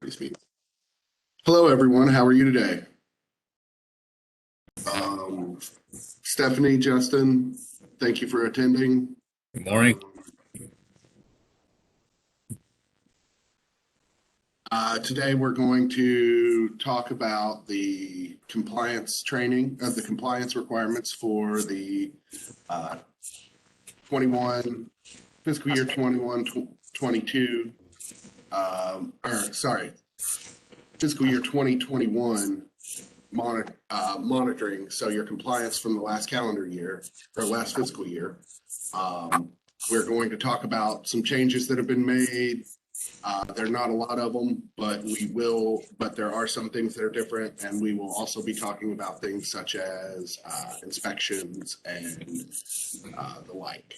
Speak. Hello, everyone. How are you today? Stephanie, Justin, thank you for attending. Good morning. Today, we're going to talk about the compliance training of the compliance requirements for the 21 fiscal year 21-22, fiscal year 2021 monitoring. So your compliance from the last calendar year or last fiscal year. We're going to talk about some changes that have been made. There are not a lot of them, but there are some things that are different, and we will also be talking about things such as inspections and the like.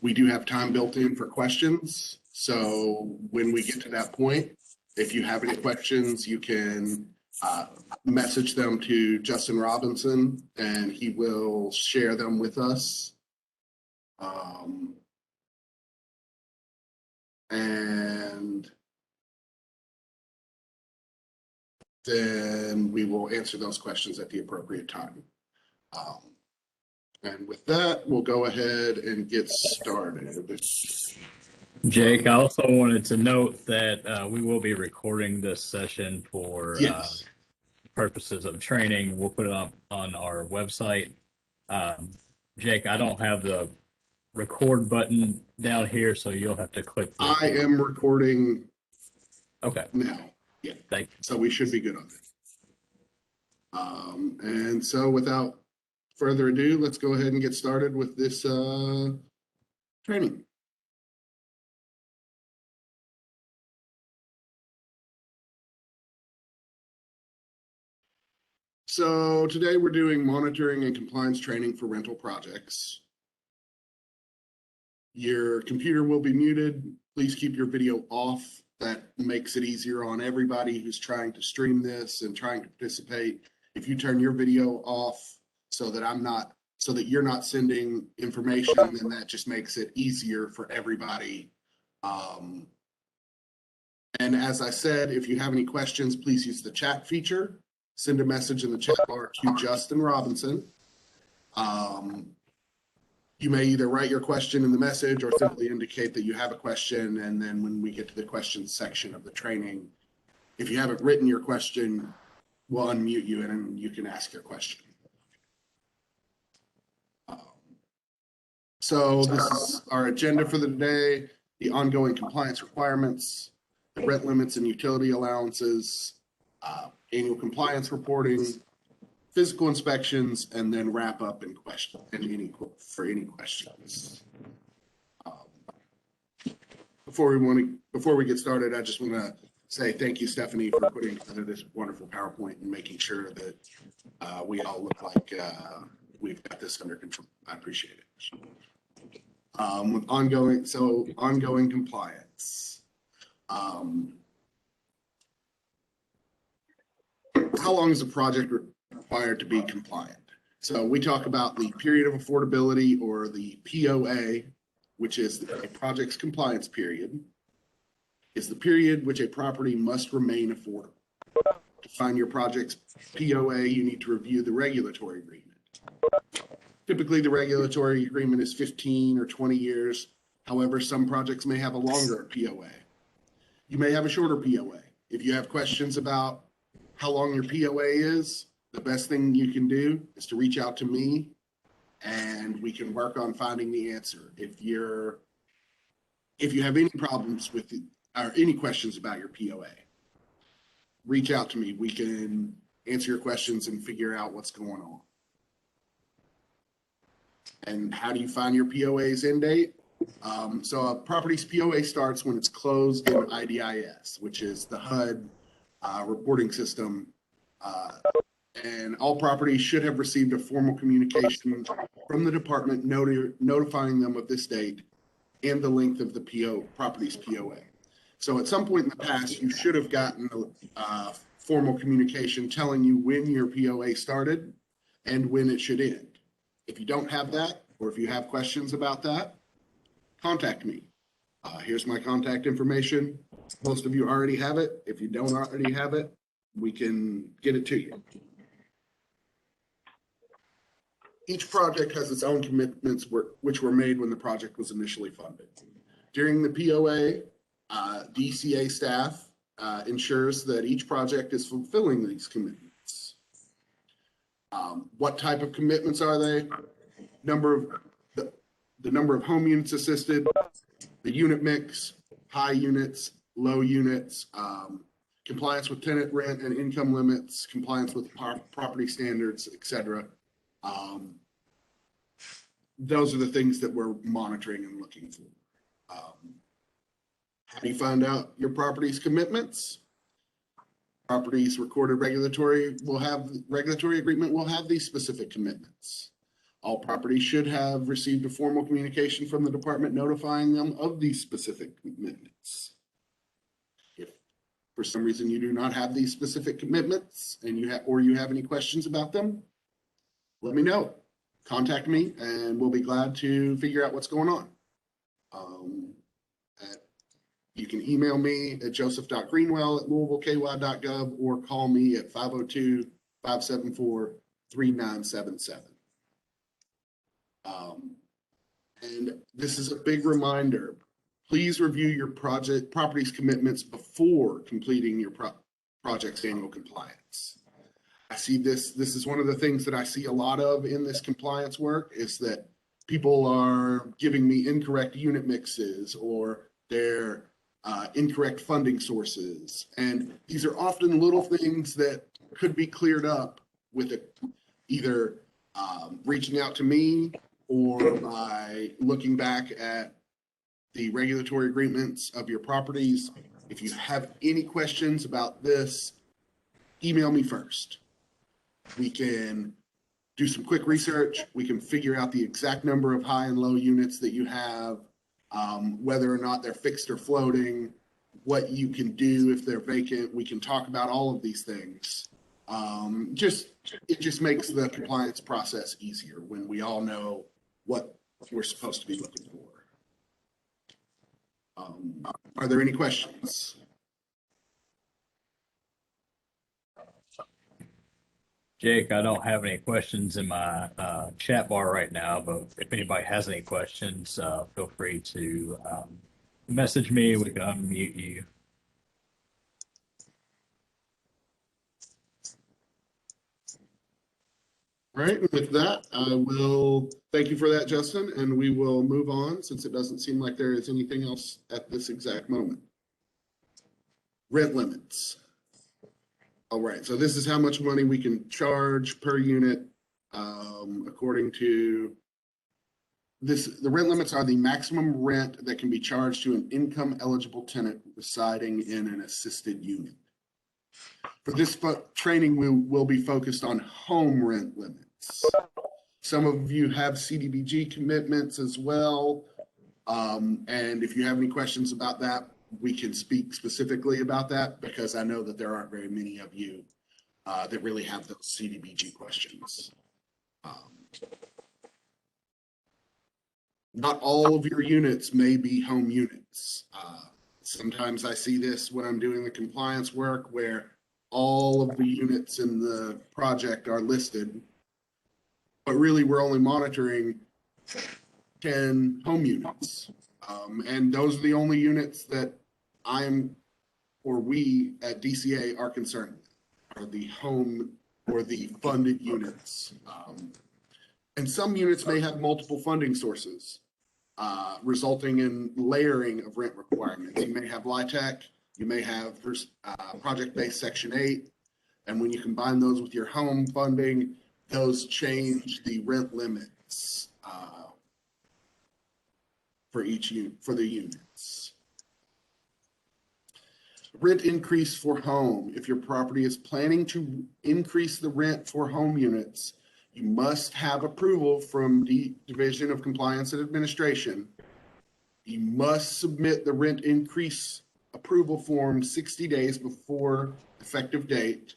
We do have time built in for questions. So when we get to that point, if you have any questions, you can message them to Justin Robinson, and he will share them with us. And then we will answer those questions at the appropriate time. And with that, we'll go ahead and get started. Jake, I also wanted to note that we will be recording this session for Yes. purposes of training. We'll put it up on our website. Jake, I don't have the record button down here, so you'll have to click. I am recording Okay. now. Yeah. Thank you. So we should be good on it. And so without further ado, let's go ahead and get started with this training. So today we're doing monitoring and compliance training for rental projects. Your computer will be muted. Please keep your video off. That makes it easier on everybody who's trying to stream this and trying to participate. If you turn your video off so that you're not sending information, then that just makes it easier for everybody. And as I said, if you have any questions, please use the chat feature. Send a message in the chat bar to Justin Robinson. You may either write your question in the message or simply indicate that you have a question. And then when we get to the questions section of the training, if you haven't written your question, we'll unmute you and you can ask your question. So this is our agenda for the day: the ongoing compliance requirements, the rent limits and utility allowances, annual compliance reporting, physical inspections, and then wrap up and question and any questions. Before we get started, I just want to say thank you, Stephanie, for putting together this wonderful PowerPoint and making sure that we all look like we've got this under control. I appreciate it. With ongoing compliance. How long is a project required to be compliant? So we talk about the period of affordability, or the POA, which is a project's compliance period, is the period which a property must remain affordable. To find your project's POA, you need to review the regulatory agreement. Typically, the regulatory agreement is 15 or 20 years. However, some projects may have a longer POA. You may have a shorter POA. If you have questions about how long your POA is, the best thing you can do is to reach out to me and we can work on finding the answer. If you have any problems with it or any questions about your POA, reach out to me. We can answer your questions and figure out what's going on. And how do you find your POA's end date? So a property's POA starts when it's closed in IDIS, which is the HUD reporting system. And all properties should have received a formal communication from the department notifying them of this date and the length of the property's POA. So at some point in the past, you should have gotten a formal communication telling you when your POA started and when it should end. If you don't have that, or if you have questions about that, contact me. Here's my contact information. Most of you already have it. If you don't already have it, we can get it to you. Each project has its own commitments which were made when the project was initially funded. During the POA, DCA staff ensures that each project is fulfilling these commitments. What type of commitments are they? The number of home units assisted, the unit mix, high units, low units, compliance with tenant rent and income limits, compliance with property standards, et cetera. Those are the things that we're monitoring and looking for. How do you find out your property's commitments? Properties recorded regulatory agreement will have these specific commitments. All properties should have received a formal communication from the department notifying them of these specific commitments. If for some reason you do not have these specific commitments and you have any questions about them, let me know. Contact me and we'll be glad to figure out what's going on. You can email me at joseph.greenwell@louisvileky.gov or call me at 502-574-3977. And this is a big reminder. Please review your property's commitments before completing your project's annual compliance. I see this is one of the things that I see a lot of in this compliance work is that people are giving me incorrect unit mixes or their incorrect funding sources. And these are often little things that could be cleared up with either reaching out to me or by looking back at the regulatory agreements of your properties. If you have any questions about this, email me first. We can do some quick research. We can figure out the exact number of high and low units that you have, whether or not they're fixed or floating, what you can do if they're vacant. We can talk about all of these things. It just makes the compliance process easier when we all know what we're supposed to be looking for. Are there any questions? Jake, I don't have any questions in my chat bar right now, but if anybody has any questions, feel free to message me. We can unmute you. All right, with that, I will thank you for that, Justin, and we will move on since it doesn't seem like there is anything else at this exact moment. Rent limits. All right, so this is how much money we can charge per unit according to this. The rent limits are the maximum rent that can be charged to an income eligible tenant residing in an assisted unit. For this training, we will be focused on home rent limits. Some of you have CDBG commitments as well. And if you have any questions about that, we can speak specifically about that because I know that there aren't very many of you that really have those CDBG questions. Not all of your units may be home units. Sometimes I see this when I'm doing the compliance work where all of the units in the project are listed, but really we're only monitoring 10 home units. And those are the only units that we at DCA are concerned with, are the home or the funded units. And some units may have multiple funding sources, resulting in layering of rent requirements. You may have LIHTC, you may have project-based Section 8, and when you combine those with your home funding, those change the rent limits for the units. Rent increase for home. If your property is planning to increase the rent for home units, you must have approval from the Division of Compliance and Administration. You must submit the rent increase approval form 60 days before effective date,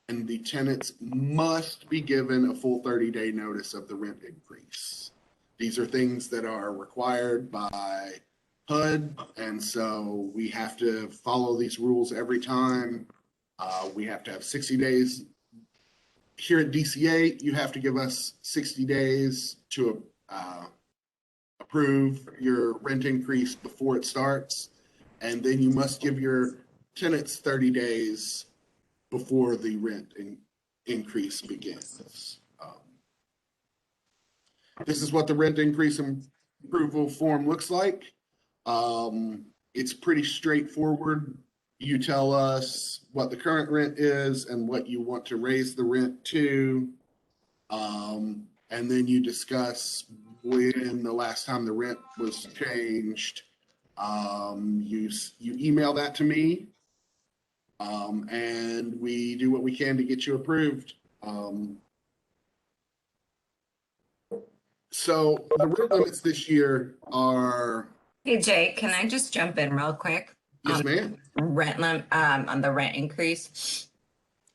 and the tenants must be given a full 30-day notice of the rent increase. These are things that are required by HUD, and so we have to follow these rules every time. We have to have 60 days. Here at DCA, you have to give us 60 days to approve your rent increase before it starts. And then you must give your tenants 30 days before the rent increase begins. This is what the rent increase approval form looks like. It's pretty straightforward. You tell us what the current rent is and what you want to raise the rent to. And then you discuss when the last time the rent was changed. You email that to me. And we do what we can to get you approved. So the rent limits this year are. Hey Jay, can I just jump in real quick? Yes, ma'am. On the rent increase.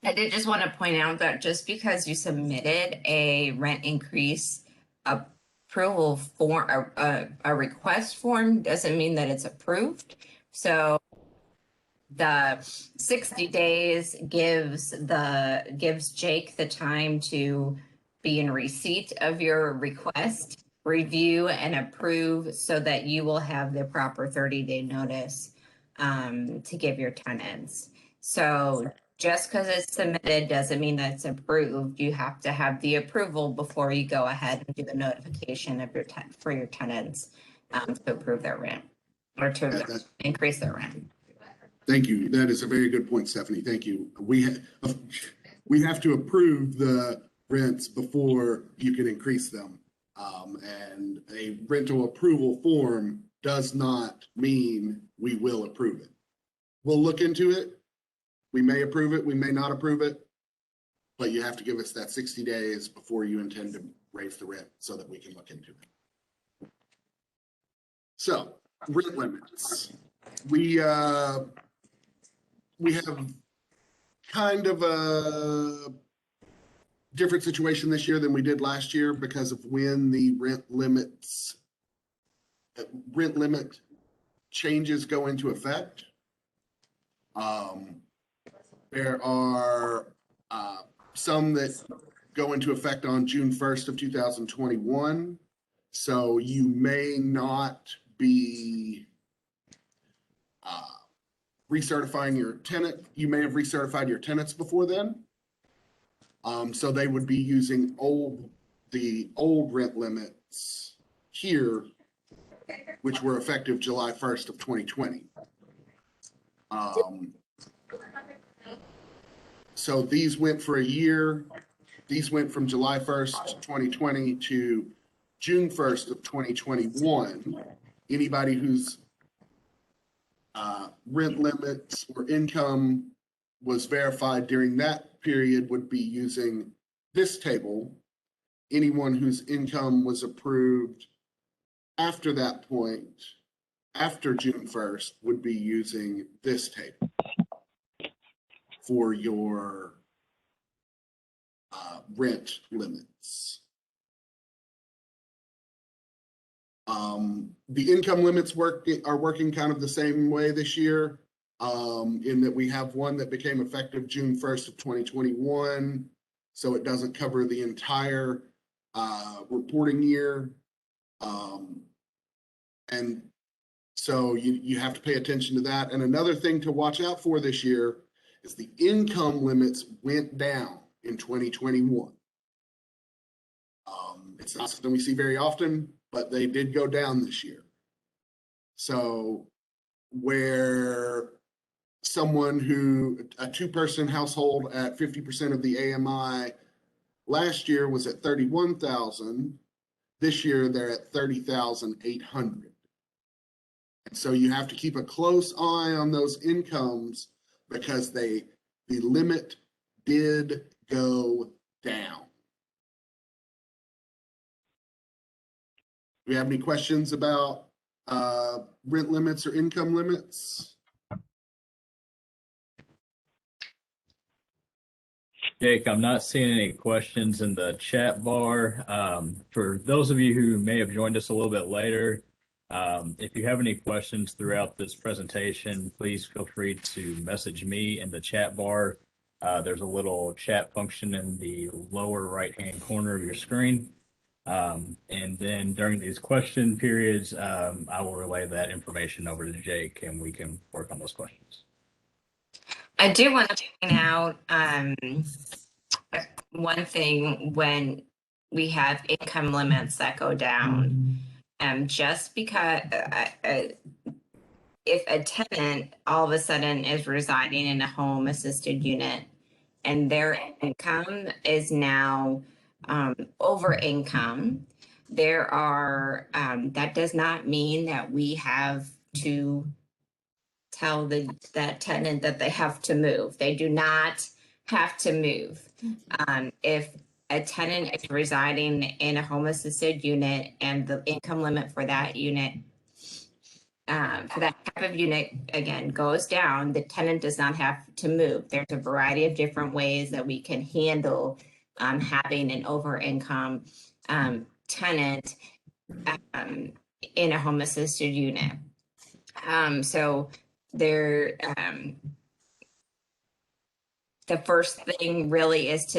I did just want to point out that just because you submitted a rent increase approval form, a request form, doesn't mean that it's approved. So the 60 days gives Jake the time to be in receipt of your request, review and approve, so that you will have the proper 30-day notice to give your tenants. So just because it's submitted doesn't mean that it's approved. You have to have the approval before you go ahead and do the notification of your for your tenants to approve their rent or to increase their rent. Thank you. That is a very good point, Stephanie. Thank you. We have to approve the rents before you can increase them. And a rental approval form does not mean we will approve it. We'll look into it. We may approve it, we may not approve it, but you have to give us that 60 days before you intend to raise the rent so that we can look into it. So, rent limits. We have kind of a different situation this year than we did last year because of when the rent limit changes go into effect. There are some that go into effect on June 1st of 2021. So you may not be recertifying your tenant. You may have recertified your tenants before then. So they would be using the old rent limits here, which were effective July 1st of 2020. So these went for a year. These went from July 1st, 2020 to June 1st of 2021. Anybody whose rent limits or income was verified during that period would be using this table. Anyone whose income was approved after that point, after June 1st, would be using this table for your rent limits. The income limits are working kind of the same way this year, in that we have one that became effective June 1st of 2021, so it doesn't cover the entire reporting year. And so you have to pay attention to that. And another thing to watch out for this year is the income limits went down in 2021. It's not something we see very often, but they did go down this year. So where a two-person household at 50% of the AMI last year was at 31,000, this year they're at 30,800. And so you have to keep a close eye on those incomes because the limit did go down. Do you have any questions about rent limits or income limits? Jake, I'm not seeing any questions in the chat bar. For those of you who may have joined us a little bit later, If you have any questions throughout this presentation, please feel free to message me in the chat bar. There's a little chat function in the lower right-hand corner of your screen. And then during these question periods, I will relay that information over to Jake and we can work on those questions. I do want to point out one thing when we have income limits that go down. Just because if a tenant all of a sudden is residing in a home assisted unit and their income is now over income, there are that does not mean that we have to tell that tenant that they have to move. They do not have to move. If a tenant is residing in a home assisted unit and the income limit for that unit, for that type of unit, again, goes down, the tenant does not have to move. There's a variety of different ways that we can handle having an over income tenant in a home assisted unit. So there, the first thing really is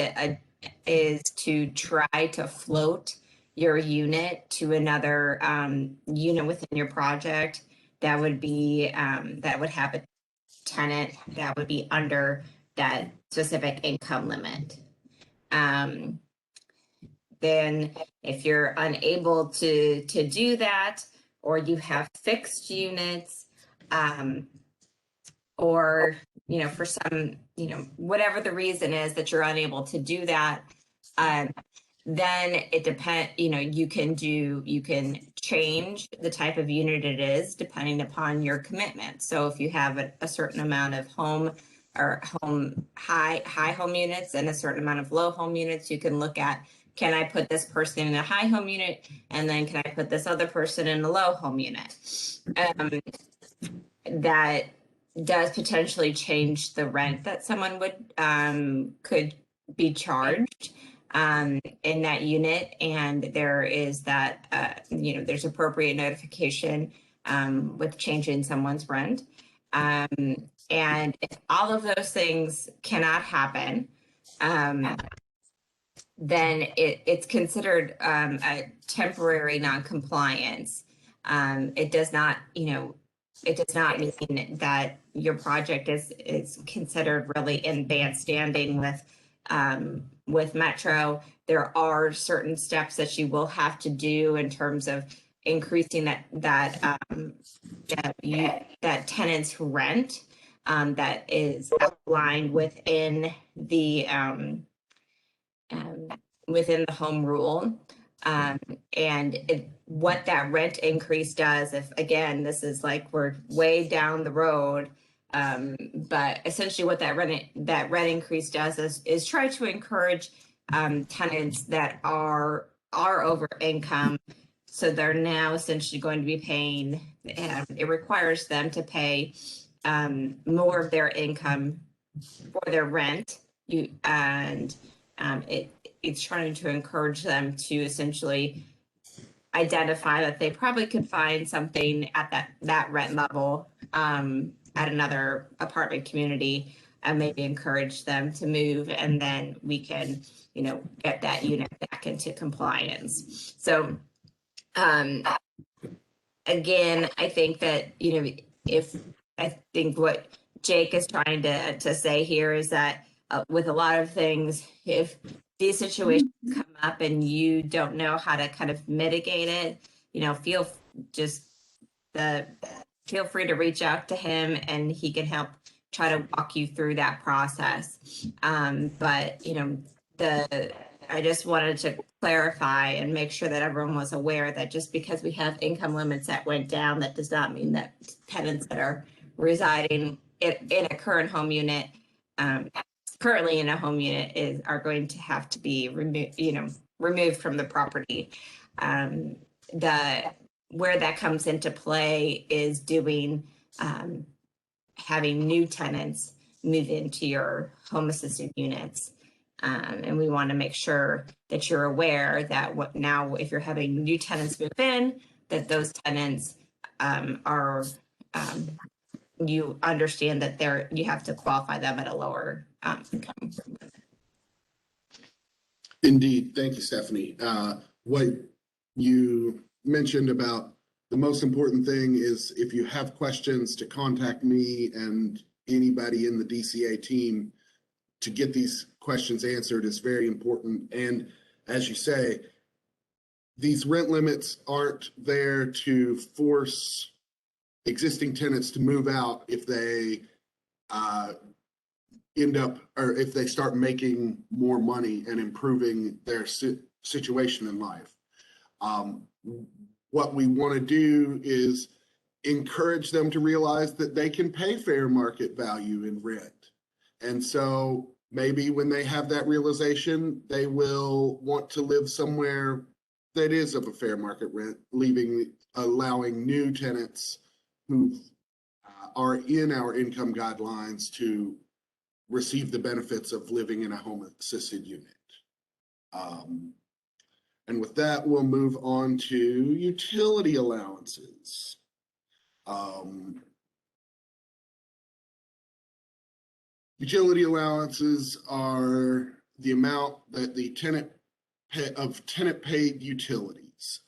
to try to float your unit to another unit within your project that would be that would have a tenant that would be under that specific income limit. Then if you're unable to do that, or you have fixed units, or for some, whatever the reason is that you're unable to do that, then it depends, you can change the type of unit it is depending upon your commitment. So if you have a certain amount of high home units and a certain amount of low home units, you can look at, can I put this person in a high home unit? And then can I put this other person in a low home unit? That does potentially change the rent that someone could be charged in that unit. And there is that, there's appropriate notification with changing someone's rent. And if all of those things cannot happen, then it's considered a temporary noncompliance. It does not mean that your project is considered really in bad standing with Metro. There are certain steps that you will have to do in terms of increasing that tenant's rent that is outlined within the home rule. And what that rent increase does, if again, this is like we're way down the road, but essentially what that rent increase does is try to encourage tenants that are over income. So they're now essentially going to be paying, it requires them to pay more of their income for their rent. It's trying to encourage them to essentially identify that they probably could find something at that rent level at another apartment community, and maybe encourage them to move, and then we can, get that unit back into compliance. So again, I think that, I think what Jake is trying to say here is that with a lot of things, if these situations come up and you don't know how to kind of mitigate it, feel free to reach out to him and he can help try to walk you through that process. But I just wanted to clarify and make sure that everyone was aware that just because we have income limits that went down, that does not mean that tenants that are residing in a current home unit, currently in a home unit, are going to have to be removed from the property. Where that comes into play is having new tenants move into your home assisted units. And we want to make sure that you're aware that if you're having new tenants move in, that those tenants are, you understand that you have to qualify them at a lower income. Indeed. Thank you, Stephanie. What you mentioned about the most important thing is if you have questions, to contact me and anybody in the DCA team to get these questions answered is very important. And as you say, these rent limits aren't there to force existing tenants to move out if they end up, or if they start making more money and improving their situation in life. What we want to do is encourage them to realize that they can pay fair market value in rent. And so maybe when they have that realization, they will want to live somewhere that is of a fair market rent, allowing new tenants who are in our income guidelines to receive the benefits of living in a home assisted unit. And with that, we'll move on to utility allowances. Utility allowances are the amount that the tenant paid utilities.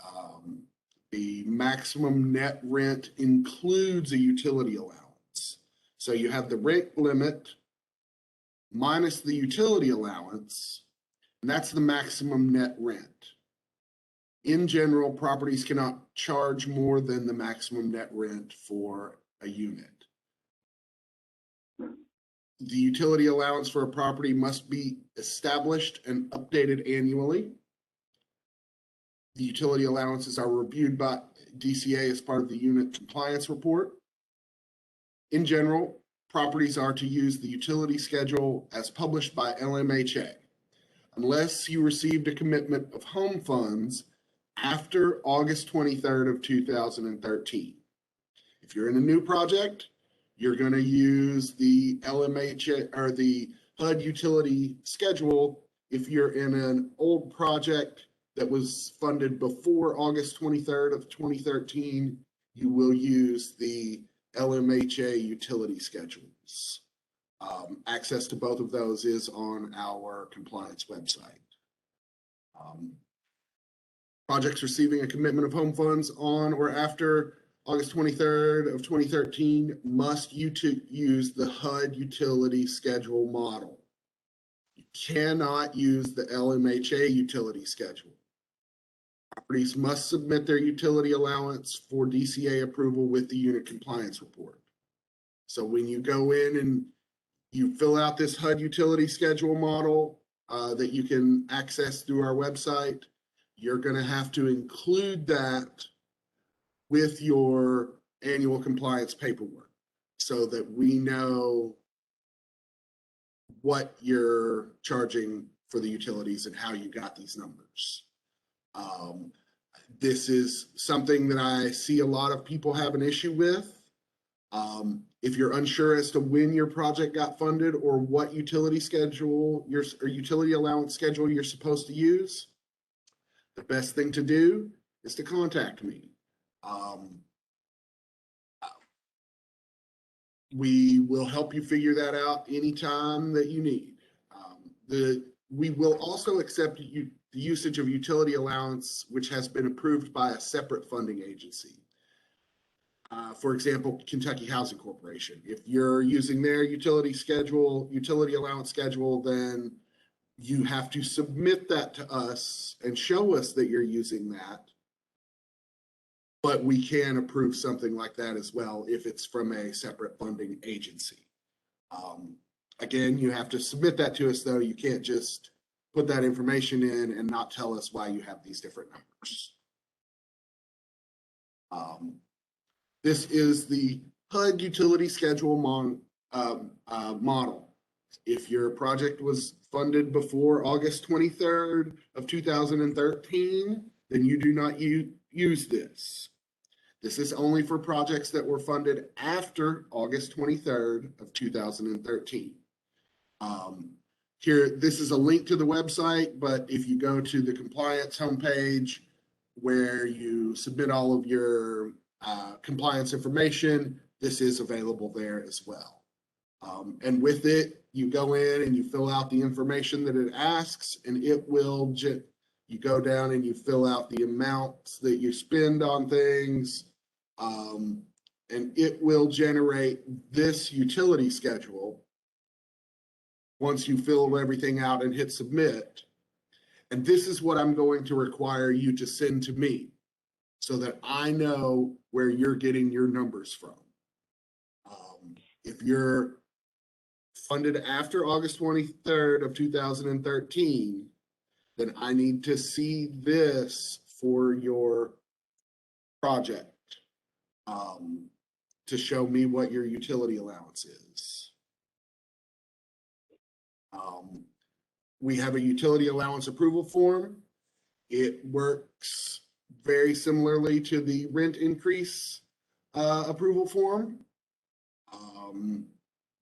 The maximum net rent includes a utility allowance. So you have the rent limit minus the utility allowance, and that's the maximum net rent. In general, properties cannot charge more than the maximum net rent for a unit. The utility allowance for a property must be established and updated annually. The utility allowances are reviewed by DCA as part of the unit compliance report. In general, properties are to use the utility schedule as published by LMHA, unless you received a commitment of home funds after August 23rd of 2013. If you're in a new project, you're going to use the LMHA or the HUD utility schedule. If you're in an old project that was funded before August 23rd of 2013, you will use the LMHA utility schedules. Access to both of those is on our compliance website. Projects receiving a commitment of home funds on or after August 23rd of 2013 must use the HUD utility schedule model. You cannot use the LMHA utility schedule. Properties must submit their utility allowance for DCA approval with the unit compliance report. So when you go in and you fill out this HUD utility schedule model that you can access through our website, you're going to have to include that with your annual compliance paperwork so that we know what you're charging for the utilities and how you got these numbers. This is something that I see a lot of people have an issue with. If you're unsure as to when your project got funded or what utility schedule or utility allowance schedule you're supposed to use, the best thing to do is to contact me. We will help you figure that out anytime that you need. We will also accept the usage of utility allowance, which has been approved by a separate funding agency. For example, Kentucky Housing Corporation. If you're using their utility allowance schedule, then you have to submit that to us and show us that you're using that. But we can approve something like that as well if it's from a separate funding agency. Again, you have to submit that to us, though. You can't just put that information in and not tell us why you have these different numbers. This is the HUD utility schedule model. If your project was funded before August 23rd of 2013, then you do not use this. This is only for projects that were funded after August 23rd of 2013. Here, this is a link to the website, but if you go to the compliance homepage where you submit all of your compliance information, this is available there as well. And with it, you go in and you fill out the information that it asks, and it will you go down and you fill out the amounts that you spend on things. And it will generate this utility schedule once you fill everything out and hit submit. And this is what I'm going to require you to send to me so that I know where you're getting your numbers from. If you're funded after August 23rd of 2013, then I need to see this for your project to show me what your utility allowance is. We have a utility allowance approval form. It works very similarly to the rent increase approval form.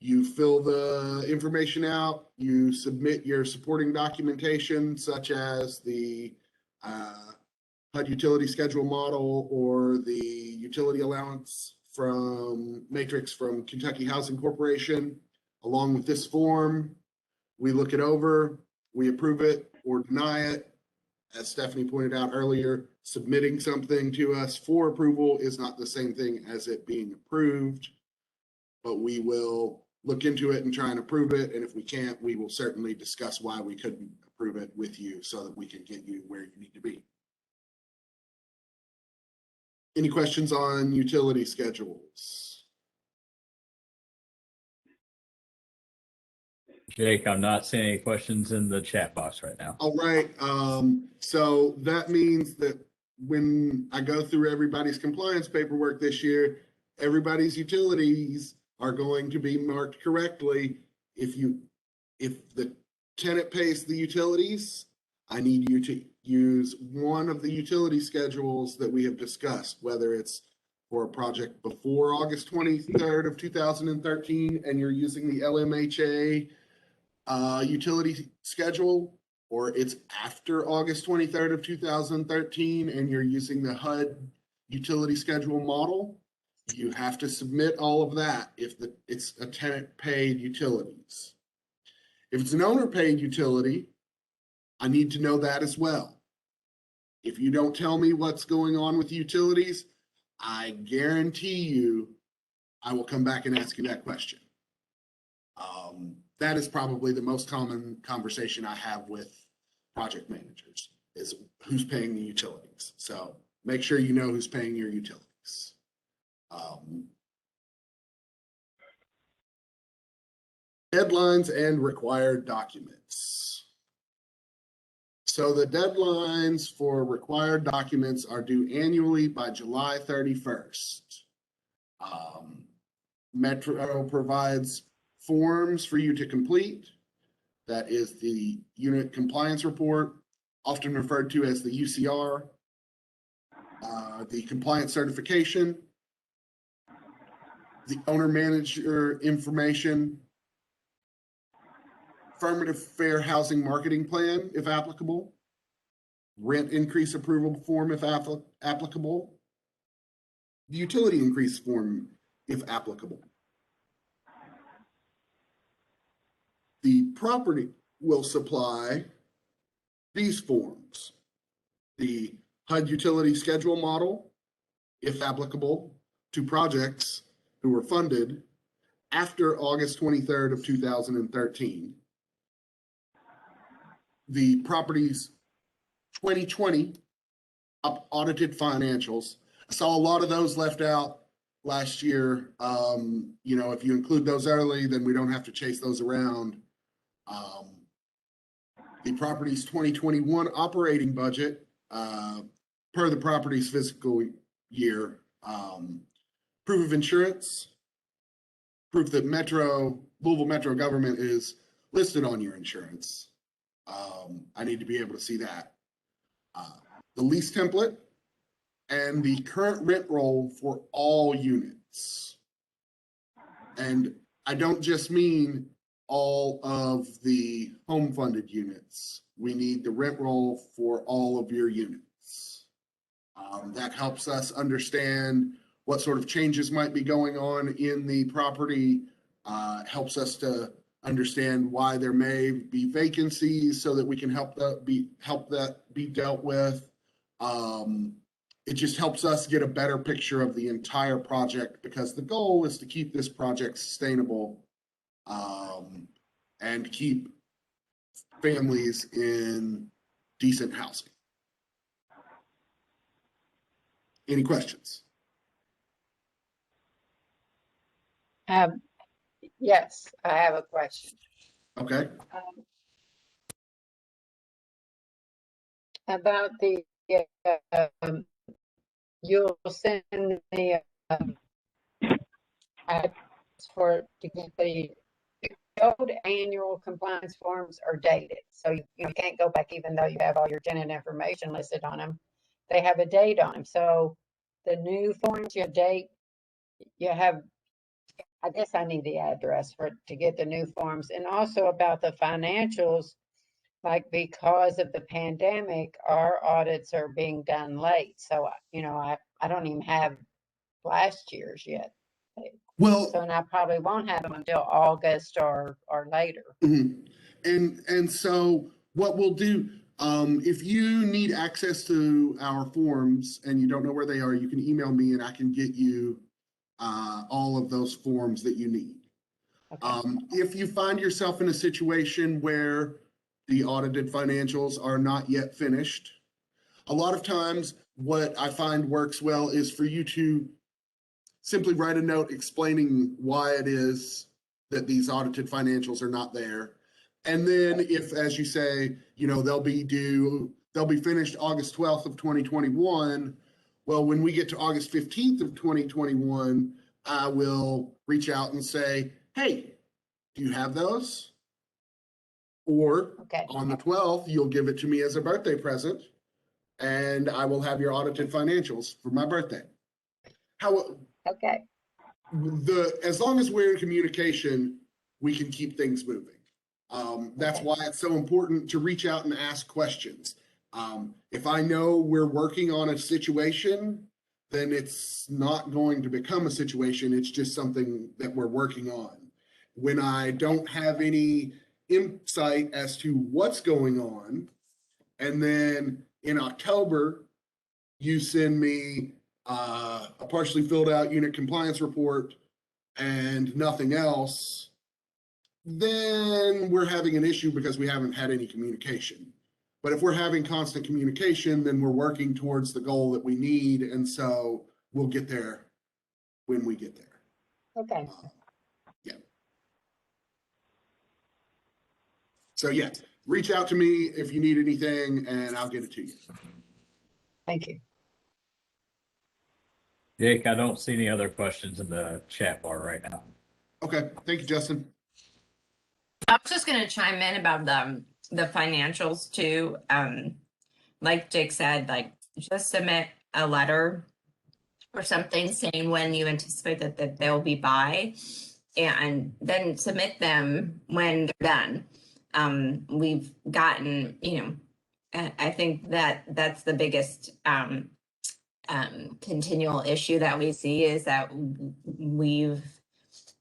You fill the information out, you submit your supporting documentation such as the HUD utility schedule model or the utility allowance from matrix from Kentucky Housing Corporation. Along with this form, we look it over, we approve it or deny it. As Stephanie pointed out earlier, submitting something to us for approval is not the same thing as it being approved, but we will look into it and try and approve it. And if we can't, we will certainly discuss why we couldn't approve it with you so that we can get you where you need to be. Any questions on utility schedules? Jake, I'm not seeing any questions in the chat box right now. All right, so that means that when I go through everybody's compliance paperwork this year, everybody's utilities are going to be marked correctly. If the tenant pays the utilities, I need you to use one of the utility schedules that we have discussed, whether it's for a project before August 23rd of 2013 and you're using the LMHA utility schedule, or it's after August 23rd of 2013 and you're using the HUD utility schedule model. You have to submit all of that if it's a tenant paid utilities. If it's an owner paid utility, I need to know that as well. If you don't tell me what's going on with utilities, I guarantee you I will come back and ask you that question. That is probably the most common conversation I have with project managers is who's paying the utilities. So make sure you know who's paying your utilities. Deadlines and required documents. So the deadlines for required documents are due annually by July 31st. Metro provides forms for you to complete. That is the unit compliance report, often referred to as the UCR, the compliance certification, the owner manager information, affirmative fair housing marketing plan, if applicable, rent increase approval form, if applicable, the utility increase form, if applicable. The property will supply these forms: the HUD utility schedule model, if applicable, to projects who were funded after August 23rd of 2013. The property's 2020 audited financials. I saw a lot of those left out last year. If you include those early, then we don't have to chase those around. The property's 2021 operating budget, per the property's fiscal year, proof of insurance, proof that Louisville Metro Government is listed on your insurance. I need to be able to see that. The lease template and the current rent roll for all units. And I don't just mean all of the home funded units. We need the rent roll for all of your units. That helps us understand what sort of changes might be going on in the property, helps us to understand why there may be vacancies so that we can help that be dealt with. It just helps us get a better picture of the entire project, because the goal is to keep this project sustainable, and keep families in decent housing. Any questions? Yes, I have a question. Okay. About the, you'll send the, to get the old annual compliance forms are dated. So you can't go back even though you have all your tenant information listed on them. They have a date on them. So the new forms, your date, you have, I guess I need the address to get the new forms. And also about the financials, like because of the pandemic, our audits are being done late. So, I don't even have last year's yet. Well, So, and I probably won't have them until August or later. and so what we'll do, if you need access to our forms and you don't know where they are, you can email me and I can get you all of those forms that you need. Okay. If you find yourself in a situation where the audited financials are not yet finished, a lot of times what I find works well is for you to simply write a note explaining why it is that these audited financials are not there. And then if, as you say, they'll be finished August 12th of 2021. Well, when we get to August 15th of 2021, I will reach out and say, hey, do you have those? Or Okay. on the 12th, you'll give it to me as a birthday present, and I will have your audited financials for my birthday. Okay. As long as we're in communication, we can keep things moving. That's Okay. why it's so important to reach out and ask questions. If I know we're working on a situation, then it's not going to become a situation. It's just something that we're working on. When I don't have any insight as to what's going on, and then in October, you send me a partially filled out unit compliance report and nothing else, then we're having an issue because we haven't had any communication. But if we're having constant communication, then we're working towards the goal that we need. And so we'll get there when we get there. Okay. Yeah. So yeah, reach out to me if you need anything and I'll get it to you. Thank you. Jake, I don't see any other questions in the chat bar right now. Okay, thank you, Justin. I was just gonna chime in about the financials too. Like Jake said, like just submit a letter or something saying when you anticipate that they'll be by, and then submit them when they're done. We've gotten, I think that's the biggest continual issue that we see is that we've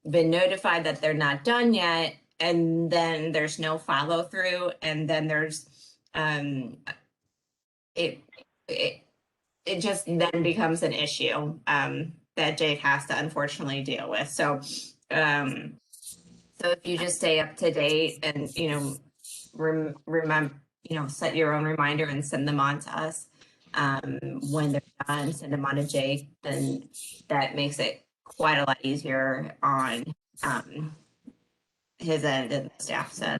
been notified that they're not done yet, and then there's no follow through, and then there's it just then becomes an issue that Jake has to unfortunately deal with. So so if you just stay up to date and remember, set your own reminder and send them on to us when they're done, send them on to Jake, then that makes it quite a lot easier on his end and the staff's end.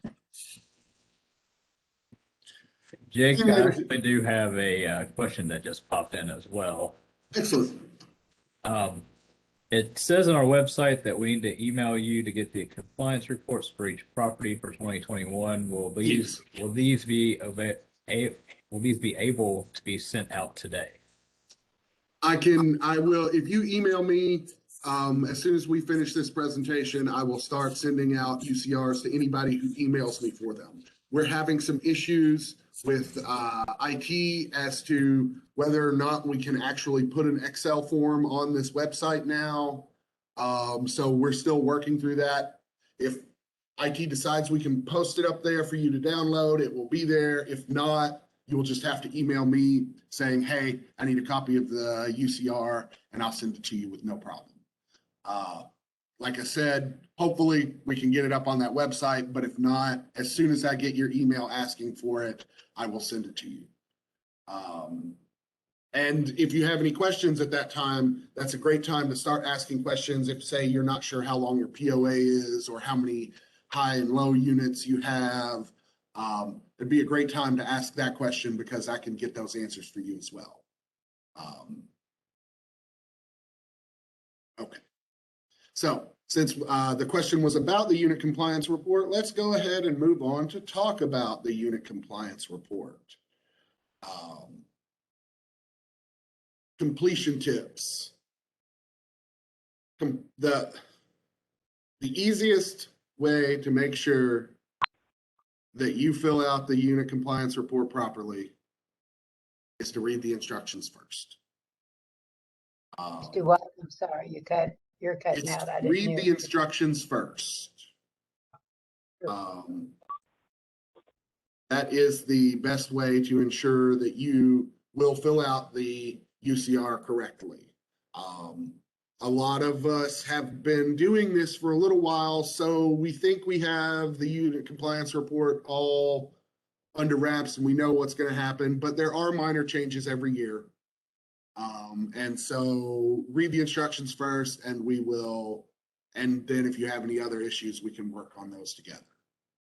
Jake, I actually do have a question that just popped in as well. Excellent. It says on our website that we need to email you to get the compliance reports for each property for 2021. Will these be able to be sent out today? I will, if you email me, as soon as we finish this presentation, I will start sending out UCRs to anybody who emails me for them. we're having some issues with IT as to whether or not we can actually put an Excel form on this website now. So we're still working through that. If IT decides we can post it up there for you to download, it will be there. If not, you will just have to email me saying, hey, I need a copy of the UCR, and I'll send it to you with no problem. Like I said, hopefully we can get it up on that website, but if not, as soon as I get your email asking for it, I will send it to you. And if you have any questions at that time, that's a great time to start asking questions. If, say, you're not sure how long your POA is or how many high and low units you have, it'd be a great time to ask that question because I can get those answers for you as well. Okay. So since the question was about the unit compliance report, let's go ahead and move on to talk about the unit compliance report. Completion tips. The easiest way to make sure that you fill out the unit compliance report properly is to read the instructions first. Do what? I'm sorry, you're cutting It's out. I didn't read hear the you. instructions first. That is the best way to ensure that you will fill out the UCR correctly. A lot of us have been doing this for a little while, so we think we have the unit compliance report all under wraps and we know what's going to happen, but there are minor changes every year. And so read the instructions first and and then if you have any other issues, we can work on those together.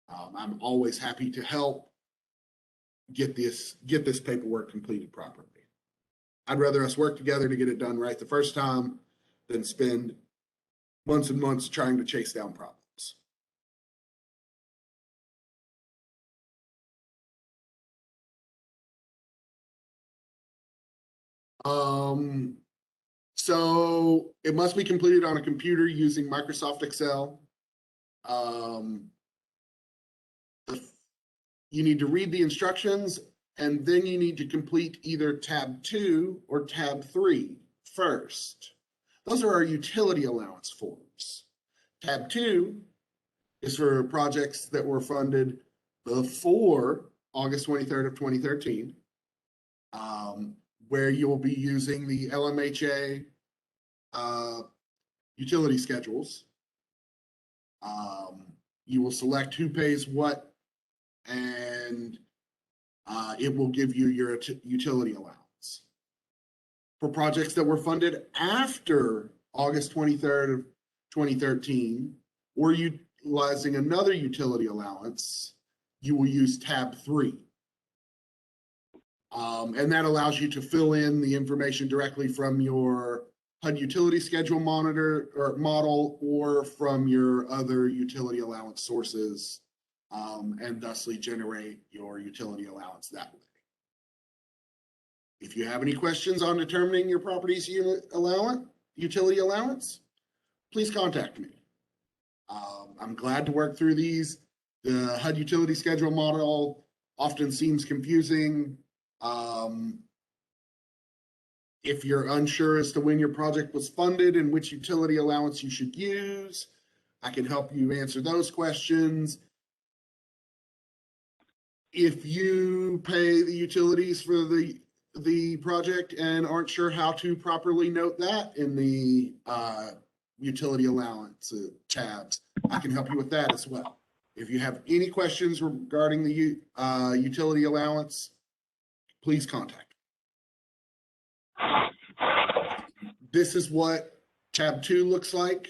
I'm always happy to help get this paperwork completed properly. I'd rather us work together to get it done right the first time than spend months and months trying to chase down problems. So it must be completed on a computer using Microsoft Excel. You need to read the instructions and then you need to complete either tab 2 or tab 3 first. Those are our utility allowance forms. Tab 2 is for projects that were funded before August 23rd of 2013, where you will be using the LMHA utility schedules. You will select who pays what, and it will give you your utility allowance. For projects that were funded after August 23rd of 2013, or utilizing another utility allowance, you will use tab 3. And that allows you to fill in the information directly from your HUD utility schedule monitor or model or from your other utility allowance sources, and thusly generate your utility allowance that way. If you have any questions on determining your property's utility allowance, please contact me. I'm glad to work through these. The HUD utility schedule model often seems confusing. If you're unsure as to when your project was funded and which utility allowance you should use, I can help you answer those questions. If you pay the utilities for the project and aren't sure how to properly note that in the utility allowance tabs, I can help you with that as well. If you have any questions regarding the utility allowance, please contact me. This is what tab 2 looks like.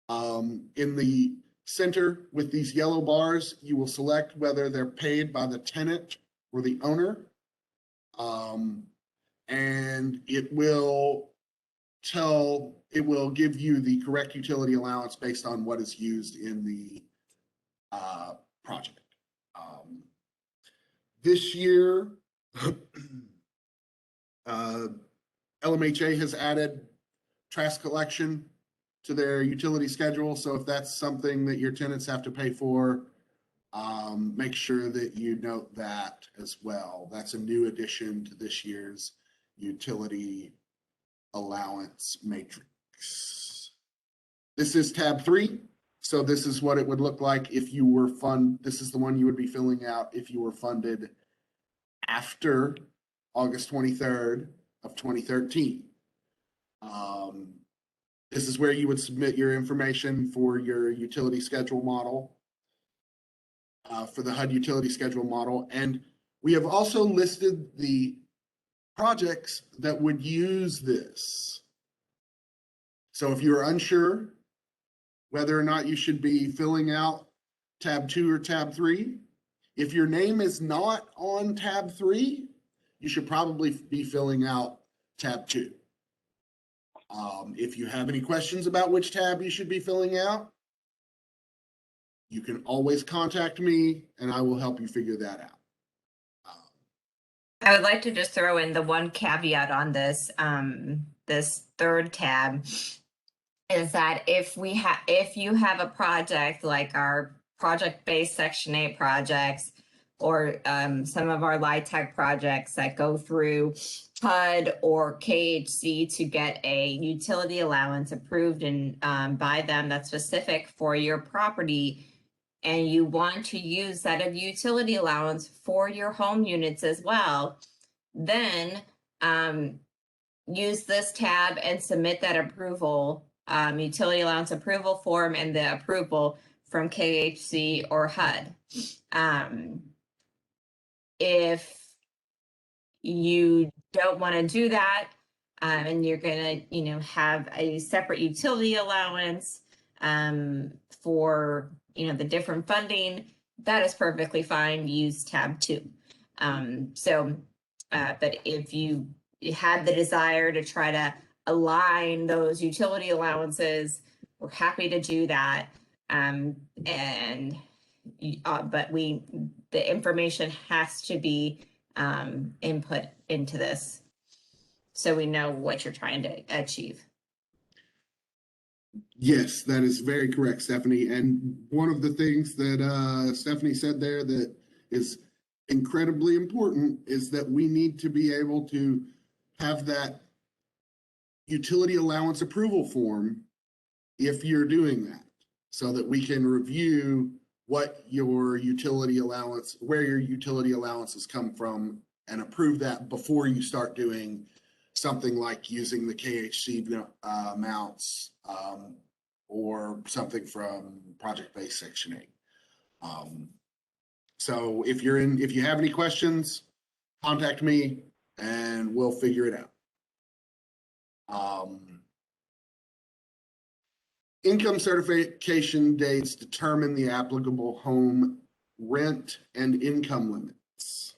In the center with these yellow bars, you will select whether they're paid by the tenant or the owner. And it will give you the correct utility allowance based on what is used in the project. This year, LMHA has added trash collection to their utility schedule. So if that's something that your tenants have to pay for, Make sure that you note that as well. That's a new addition to this year's utility allowance matrix. This is tab 3. So this is what it would look like if you were this is the one you would be filling out if you were funded after August 23rd of 2013. This is where you would submit your information for your utility schedule model, for the HUD utility schedule model. And we have also listed the projects that would use this. So if you're unsure whether or not you should be filling out tab 2 or tab 3, if your name is not on tab 3, you should probably be filling out tab 2. If you have any questions about which tab you should be filling out, you can always contact me and I will help you figure that out. I would like to just throw in the one caveat on this, this third tab, is that if you have a project like our project-based Section 8 projects, or some of our LIHTC projects that go through HUD or KHC to get a utility allowance approved and by them that's specific for your property, and you want to use that utility allowance for your home units as well, then use this tab and submit that approval, utility allowance approval form and the approval from KHC or HUD. If you don't want to do that, and you're going to, have a separate utility allowance for, the different funding, that is perfectly fine. Use tab 2. But if you had the desire to try to align those utility allowances, we're happy to do that. But the information has to be input into this so we know what you're trying to achieve. Yes, that is very correct, Stephanie. And one of the things that Stephanie said there that is incredibly important is that we need to be able to have that utility allowance approval form if you're doing that, so that we can review what your utility allowance, where your utility allowances come from, and approve that before you start doing something like using the KHC amounts or something from project-based Section 8. So if you have any questions, contact me and we'll figure it out. Income certification dates determine the applicable home rent and income limits.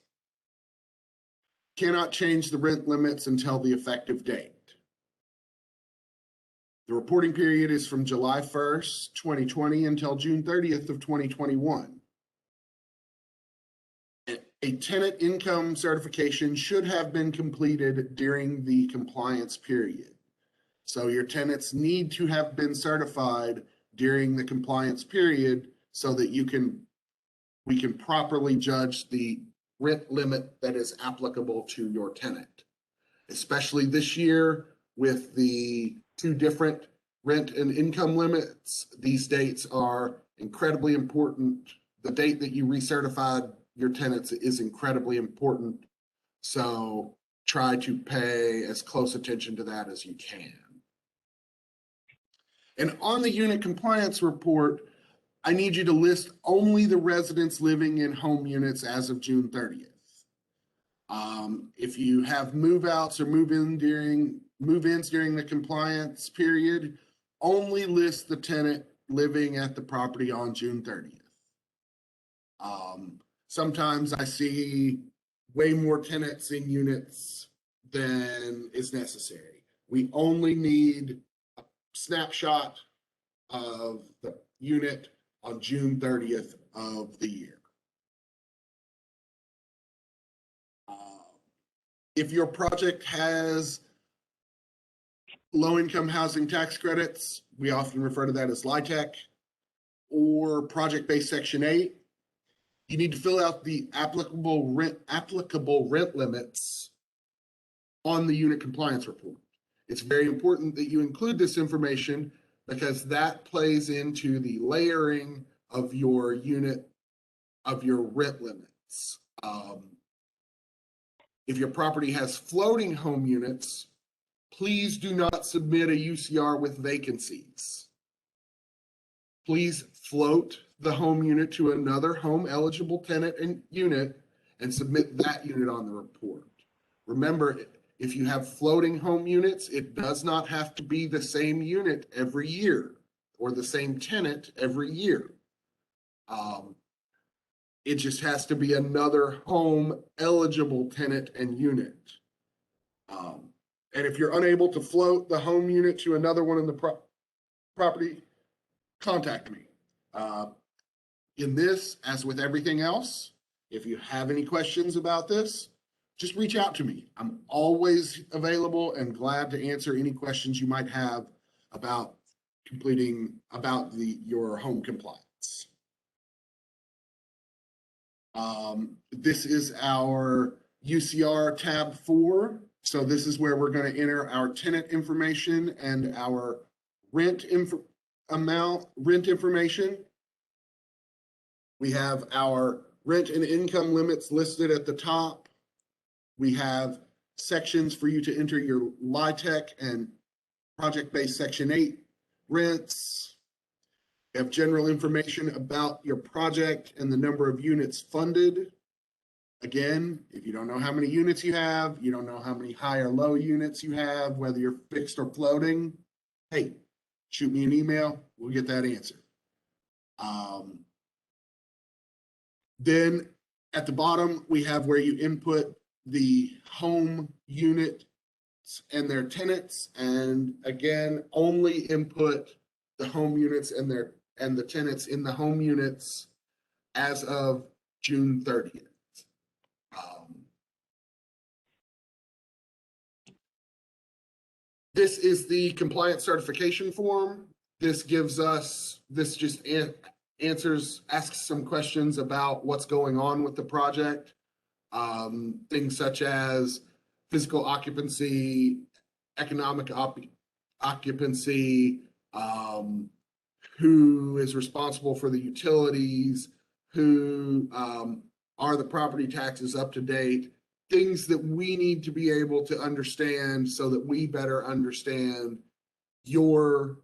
Cannot change the rent limits until the effective date. The reporting period is from July 1st, 2020 until June 30th of 2021. A tenant income certification should have been completed during the compliance period. So your tenants need to have been certified during the compliance period so that we can properly judge the rent limit that is applicable to your tenant. Especially this year with the 2 different rent and income limits, these dates are incredibly important. The date that you recertified your tenants is incredibly important. So try to pay as close attention to that as you can. And on the unit compliance report, I need you to list only the residents living in home units as of June 30th. If you have move-outs or move-ins during the compliance period, only list the tenant living at the property on June 30th. Sometimes I see way more tenants in units than is necessary. We only need a snapshot of the unit on June 30th of the year. If your project has low-income housing tax credits, we often refer to that as LIHTC, or project-based Section 8, You need to fill out the applicable rent limits on the unit compliance report. It's very important that you include this information because that plays into the layering of your rent limits. If your property has floating home units, please do not submit a UCR with vacancies. Please float the home unit to another home eligible tenant and unit and submit that unit on the report. Remember, if you have floating home units, it does not have to be the same unit every year or the same tenant every year. It just has to be another home eligible tenant and unit. And if you're unable to float the home unit to another one in the property, contact me. In this, as with everything else, if you have any questions about this, just reach out to me. I'm always available and glad to answer any questions you might have about your home compliance. This is our UCR tab 4. So this is where we're going to enter our tenant information and our rent information. We have our rent and income limits listed at the top. We have sections for you to enter your LIHTC and project-based Section 8 rents. We have general information about your project and the number of units funded. Again, if you don't know how many units you have, you don't know how many high or low units you have, whether you're fixed or floating, hey, shoot me an email, we'll get that answer. Then at the bottom, we have where you input the home units and their tenants. And again, only input the home units and the tenants in the home units as of June 30th. This is the compliance certification form. This just asks some questions about what's going on with the project. Things such as physical occupancy, economic occupancy, who is responsible for the utilities, who are the property taxes up to date, things that we need to be able to understand so that we better understand your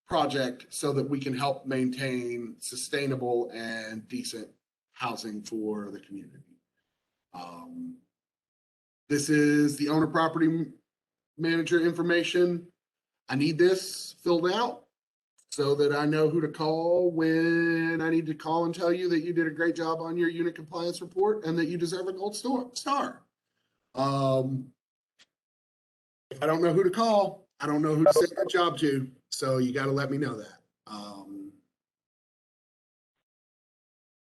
project so that we can help maintain sustainable and decent housing for the community. This is the owner property manager information. I need this filled out so that I know who to call when I need to call and tell you that you did a great job on your unit compliance report and that you deserve a gold star. If I don't know who to call, I don't know who to send that job to. So you got to let me know that.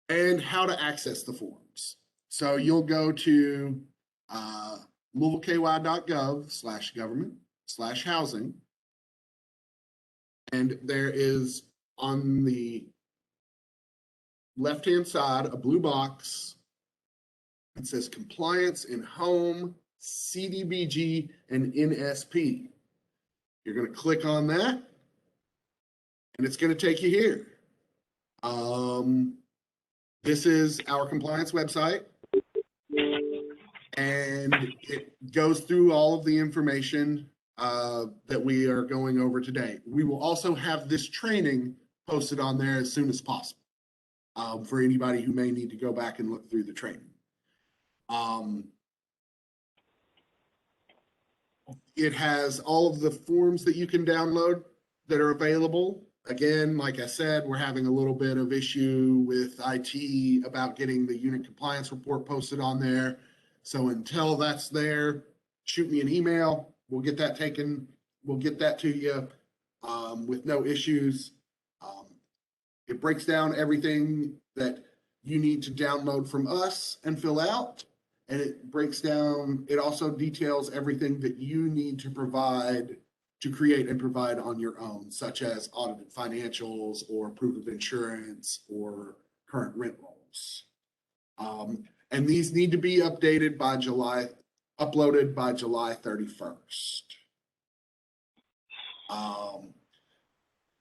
And how to access the forms. So you'll go to Louisvileky.gov/government/housing. And there is on the left-hand side a blue box. It says compliance in home, CDBG, and NSP. You're going to click on that, and it's going to take you here. This is our compliance website, and it goes through all of the information that we are going over today. We will also have this training posted on there as soon as possible for anybody who may need to go back and look through the training. It has all of the forms that you can download that are available. Again, like I said, we're having a little bit of issue with IT about getting the unit compliance report posted on there. So until that's there, shoot me an email. We'll get that taken. We'll get that to you with no issues. It breaks down everything that you need to download from us and fill out. And it also details everything that you need to create and provide on your own, such as audited financials or proof of insurance or current rent rolls. And these need to be updated by uploaded by July 31st.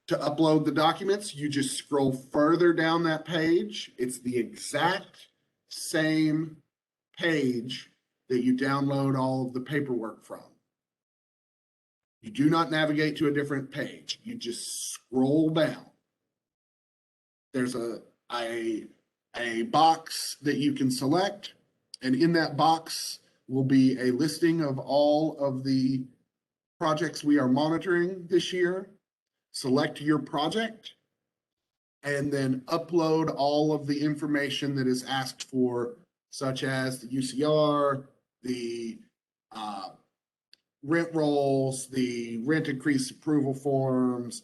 To upload the documents, you just scroll further down that page. It's the exact same page that you download all of the paperwork from. You do not navigate to a different page. You just scroll down. There's a box that you can select, and in that box will be a listing of all of the projects we are monitoring this year. Select your project, and then upload all of the information that is asked for, such as the UCR, the rent rolls, the rent increase approval forms,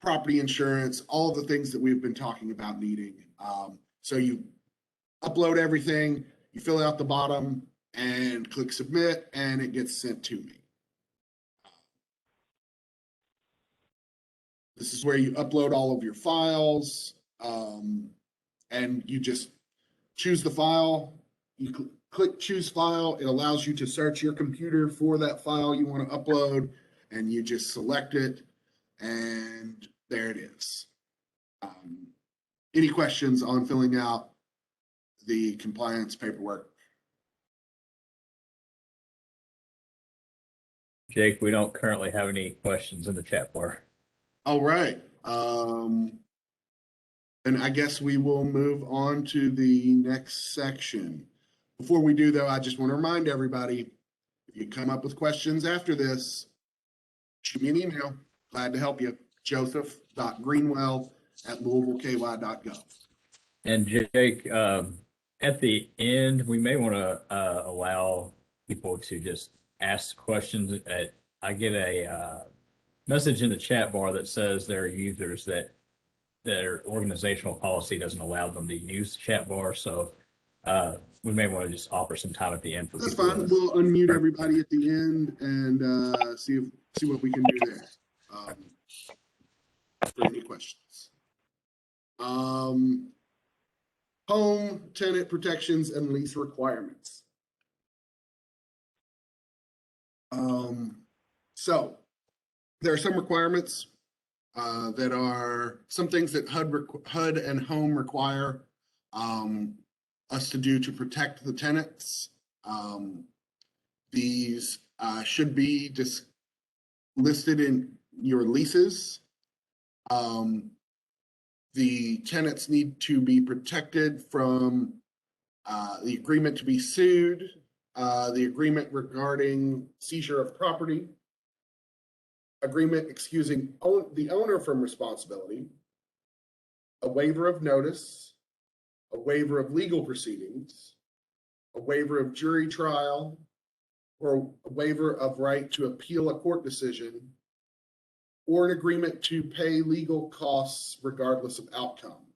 property insurance, all the things that we've been talking about needing. So you upload everything, you fill out the bottom and click submit, and it gets sent to me. This is where you upload all of your files, and you just choose the file. You click choose file. It allows you to search your computer for that file you want to upload, and you just select it, and there it is. Any questions on filling out the compliance paperwork? Jake, we don't currently have any questions in the chat bar. All right. And I guess we will move on to the next section. Before we do, though, I just want to remind everybody, if you come up with questions after this, shoot me an email. Glad to help you. joseph.greenwell@louisvileky.gov. And Jake, at the end, we may want to allow people to just ask questions. I get a message in the chat bar that says there are users that their organizational policy doesn't allow them to use the chat bar. So we may want to just offer some time at the end for That's people. fine. We'll unmute everybody at the end and see what we can do there. For any questions. Home tenant protections and lease requirements. So there are some requirements that are some things that HUD and home require us to do to protect the tenants. These should be just listed in your leases. The tenants need to be protected from the agreement to be sued, the agreement regarding seizure of property, agreement excusing the owner from responsibility, a waiver of notice, a waiver of legal proceedings, a waiver of jury trial, or a waiver of right to appeal a court decision, or an agreement to pay legal costs regardless of outcome.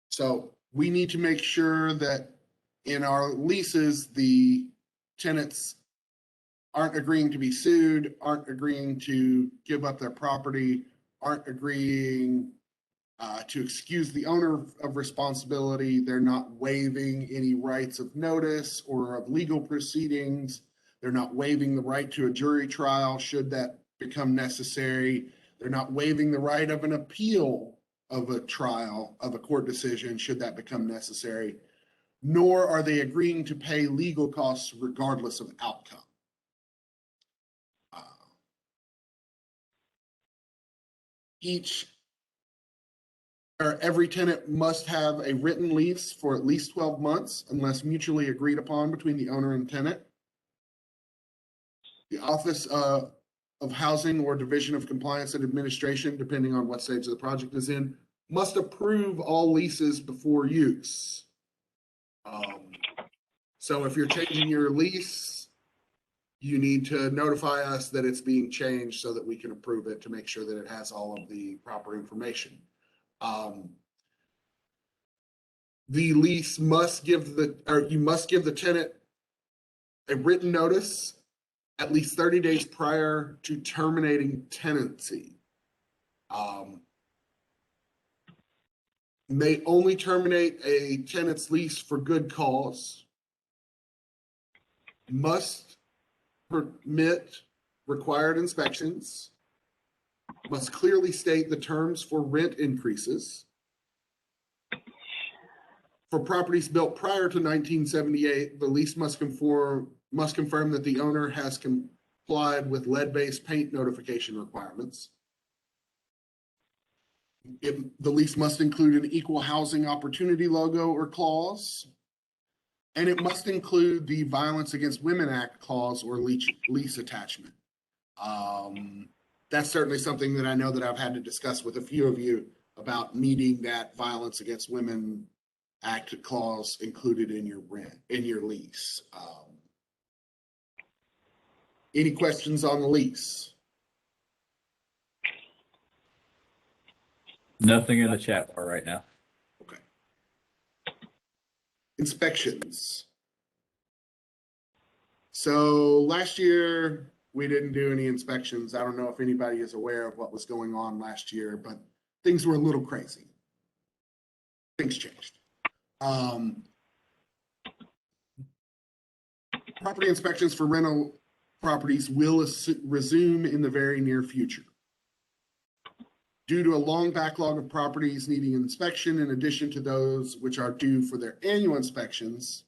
So we need to make sure that in our leases, the tenants aren't agreeing to be sued, aren't agreeing to give up their property, aren't agreeing to excuse the owner of responsibility. They're not waiving any rights of notice or of legal proceedings. They're not waiving the right to a jury trial should that become necessary. They're not waiving the right of an appeal of a trial of a court decision should that become necessary, nor are they agreeing to pay legal costs regardless of outcome. Every tenant must have a written lease for at least 12 months unless mutually agreed upon between the owner and tenant. The Office of Housing or Division of Compliance and Administration, depending on what stage the project is in, must approve all leases before use. So if you're changing your lease, you need to notify us that it's being changed so that we can approve it to make sure that it has all of the proper information. The lease must give you must give the tenant a written notice at least 30 days prior to terminating tenancy. may only terminate a tenant's lease for good cause, must permit required inspections, must clearly state the terms for rent increases. For properties built prior to 1978, the lease must confirm that the owner has complied with lead-based paint notification requirements. The lease must include an equal housing opportunity logo or clause, and it must include the Violence Against Women Act clause or lease attachment. That's certainly something that I know that I've had to discuss with a few of you about needing that Violence Against Women Act clause included in your lease. Any questions on the lease? Nothing in the chat bar right now. Okay. Inspections. So last year, we didn't do any inspections. I don't know if anybody is aware of what was going on last year, but things were a little crazy. Things changed. Property inspections for rental properties will resume in the very near future. Due to a long backlog of properties needing inspection, in addition to those which are due for their annual inspections,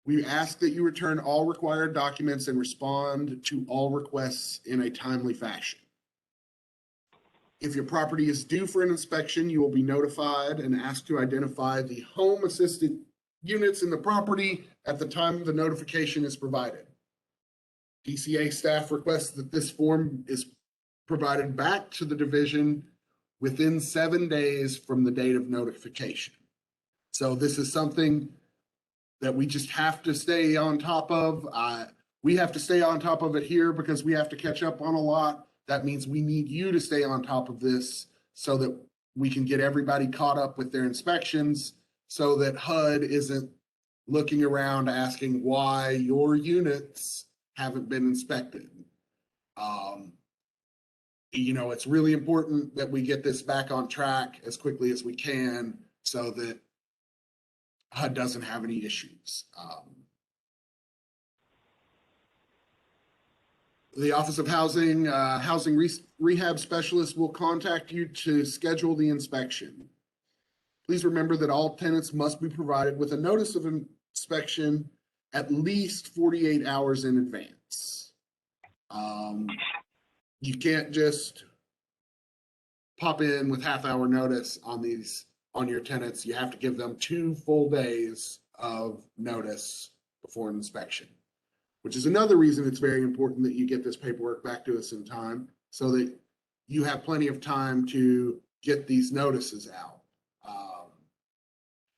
we ask that you return all required documents and respond to all requests in a timely fashion. If your property is due for an inspection, you will be notified and asked to identify the home assisted units in the property at the time the notification is provided. DCA staff requests that this form is provided back to the division within 7 days from the date of notification. So this is something that we just have to stay on top of. We have to stay on top of it here because we have to catch up on a lot. That means we need you to stay on top of this so that we can get everybody caught up with their inspections so that HUD isn't looking around asking why your units haven't been inspected. It's really important that we get this back on track as quickly as we can so that HUD doesn't have any issues. The Office of Housing, Housing Rehab Specialist will contact you to schedule the inspection. Please remember that all tenants must be provided with a notice of inspection at least 48 hours in advance. You can't just pop in with half-hour notice on your tenants. You have to give them 2 full days of notice before an inspection, which is another reason it's very important that you get this paperwork back to us in time so that you have plenty of time to get these notices out.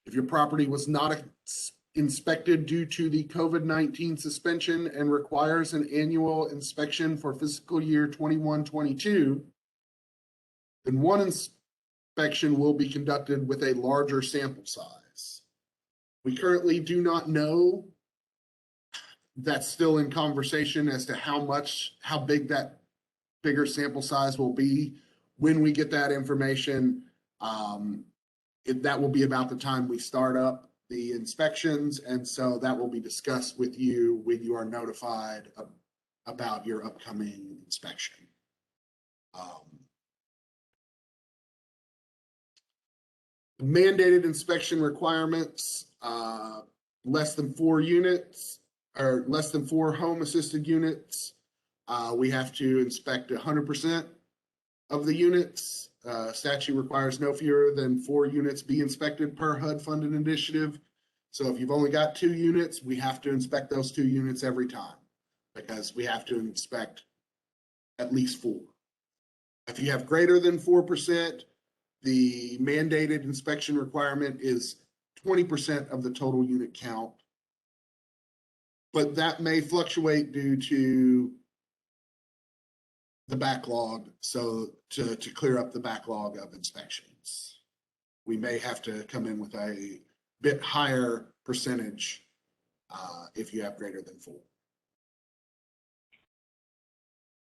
If your property was not inspected due to the COVID-19 suspension and requires an annual inspection for fiscal year 21-22, then one inspection will be conducted with a larger sample size. We currently do not know. That's still in conversation as to how big that bigger sample size will be. When we get that information, that will be about the time we start up the inspections, and so that will be discussed with you when you are notified about your upcoming inspection. Mandated inspection requirements, less than 4 units or less than 4 home assisted units. We have to inspect 100% of the units. Statute requires no fewer than 4 units be inspected per HUD funded initiative. So if you've only got 2 units, we have to inspect those 2 units every time because we have to inspect at least 4. If you have greater than 4%, the mandated inspection requirement is 20% of the total unit count, but that may fluctuate due to the backlog. So to clear up the backlog of inspections, we may have to come in with a bit higher percentage if you have greater than 4.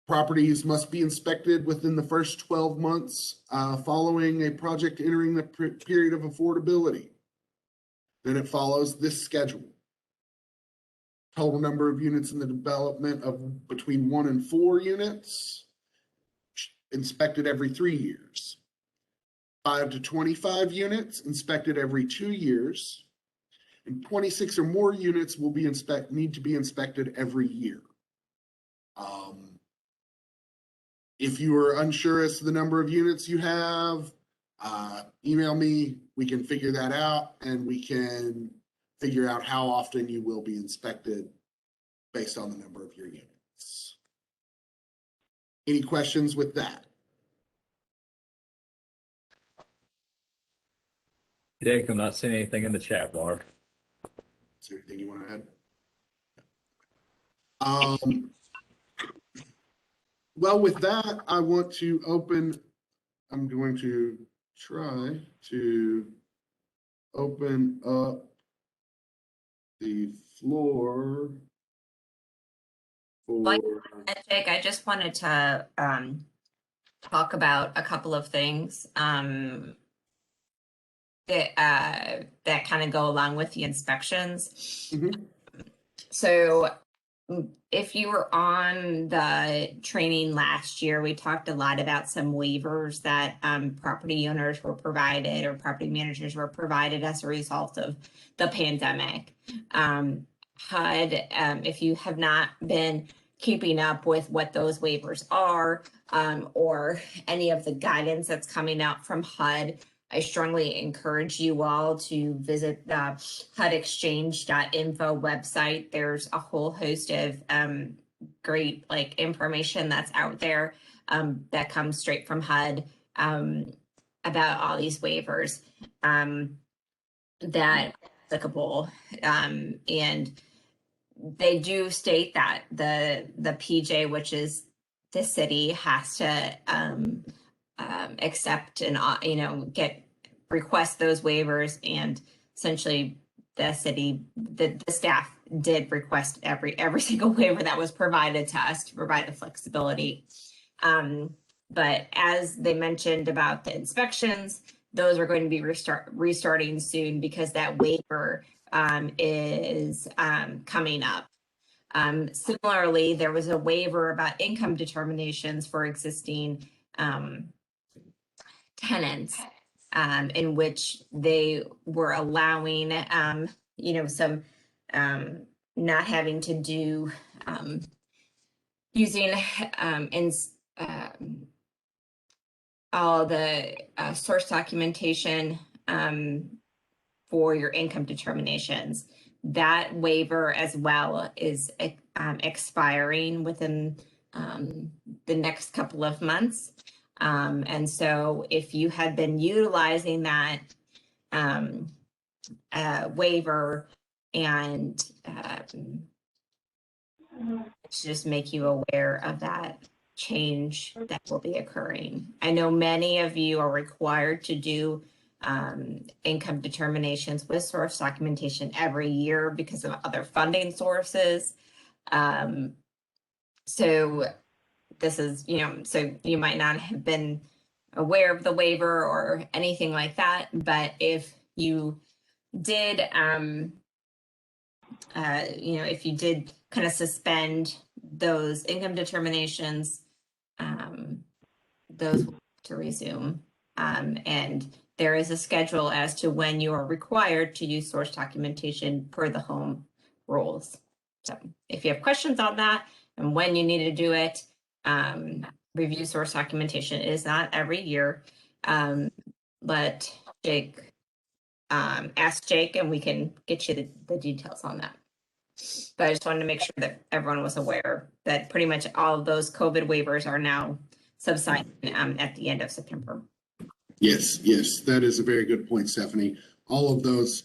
Properties must be inspected within the first 12 months following a project entering the period of affordability. Then it follows this schedule. Total number of units in the development of between 1 and 4 units, inspected every 3 years. 5 to 25 units, inspected every 2 years. And 26 or more units will be need to be inspected every year. If you are unsure as to the number of units you have, email me. We can figure that out, and we can figure out how often you will be inspected based on the number of your units. Any questions with that? Jake, I'm not seeing anything in the chat bar. Is there anything you want to add? Well, with that, I want to open, I'm going to try to open up the floor for. Jake, I just wanted to talk about a couple of things that kind of go along with the inspections. Mhm. So if you were on the training last year, we talked a lot about some waivers that property owners were provided or property managers were provided as a result of the pandemic. HUD, if you have not been keeping up with what those waivers are or any of the guidance that's coming out from HUD, I strongly encourage you all to visit the HUDexchange.info website. There's a whole host of great information that's out there that comes straight from HUD about all these waivers that are applicable. And they do state that the PJ, which is the city, has to accept and request those waivers, and essentially the city, the staff did request every single waiver that was provided to us to provide the flexibility. But as they mentioned about the inspections, those are going to be restarting soon because that waiver is coming up. Similarly, there was a waiver about income determinations for existing tenants, in which they were allowing, some not having to do using all the source documentation for your income determinations. That waiver as well is expiring within the next couple of months. And so if you had been utilizing that waiver, and to just make you aware of that change that will be occurring. I know many of you are required to do income determinations with source documentation every year because of other funding sources. So this is, so you might not have been aware of the waiver or anything like that, but if you did, if you did kind of suspend those income determinations, those will to resume. And there is a schedule as to when you are required to use source documentation per the home rules. So if you have questions on that and when you need to do it, review source documentation. It is not every year. Let Jake, ask Jake and we can get you the details on that. But I just wanted to make sure that everyone was aware that pretty much all of those COVID waivers are now subsiding at the end of September. Yes, that is a very good point, Stephanie. All of those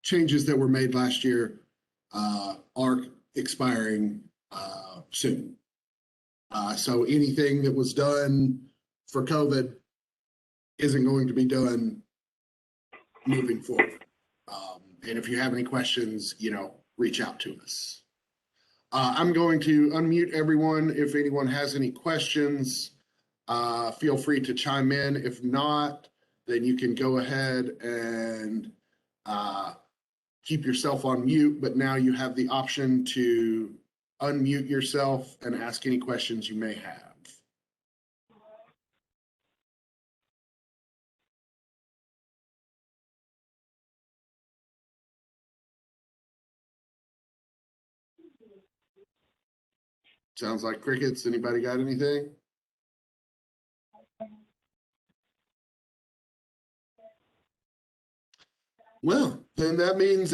changes that were made last year are expiring soon. So anything that was done for COVID isn't going to be done moving forward. And if you have any questions, reach out to us. I'm going to unmute everyone. If anyone has any questions, feel free to chime in. If not, then you can go ahead and keep yourself on mute, but now you have the option to unmute yourself and ask any questions you may have. Sounds like crickets. Anybody got anything? Well, then that means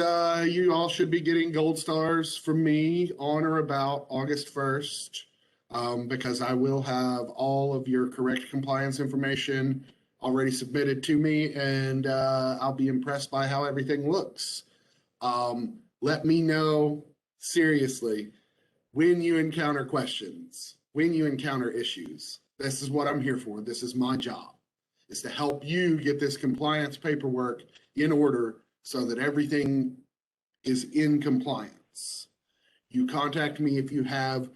you all should be getting gold stars from me on or about August 1st, because I will have all of your correct compliance information already submitted to me, and I'll be impressed by how everything looks. Let me know seriously when you encounter questions, when you encounter issues. This is what I'm here for. This is my job, is to help you get this compliance paperwork in order so that everything is in compliance. You contact me if you have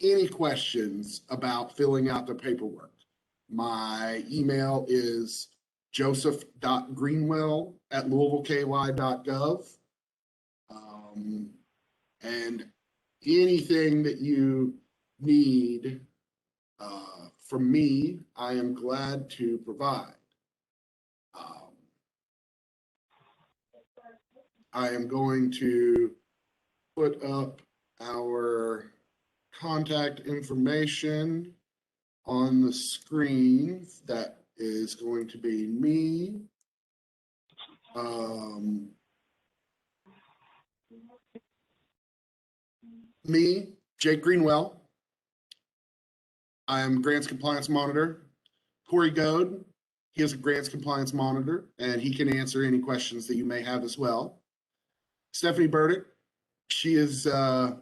any questions about filling out the paperwork. My email is joseph.greenwell@louisvileky.gov. And anything that you need from me, I am glad to provide. I am going to put up our contact information on the screen. That is going to be me. Me, Jake Greenwell. I am Grants Compliance Monitor. Corey Goad, he is a Grants Compliance Monitor, and he can answer any questions that you may have as well. Stephanie Burdick, she is the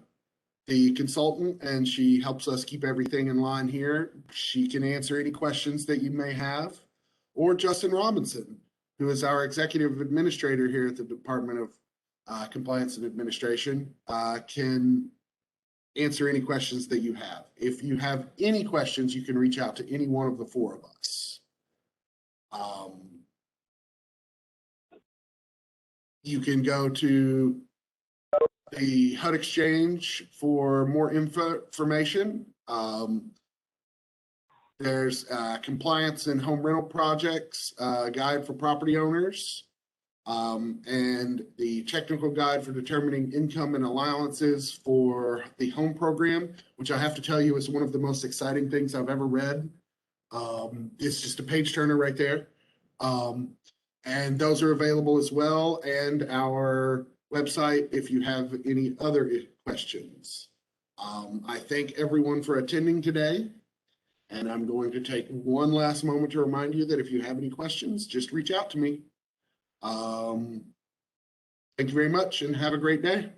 consultant, and she helps us keep everything in line here. She can answer any questions that you may have. Or Justin Robinson, who is our executive administrator here at the Department of Compliance and Administration, can answer any questions that you have. If you have any questions, you can reach out to any one of the four of us. You can go to the HUD Exchange for more information. There's compliance and home rental projects, guide for property owners, and the technical guide for determining income and allowances for the home program, which I have to tell you is one of the most exciting things I've ever read. It's just a page turner right there. And those are available as well, and our website if you have any other questions. I thank everyone for attending today, and I'm going to take one last moment to remind you that if you have any questions, just reach out to me. Thank you very much and have a great day.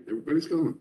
Everybody's going.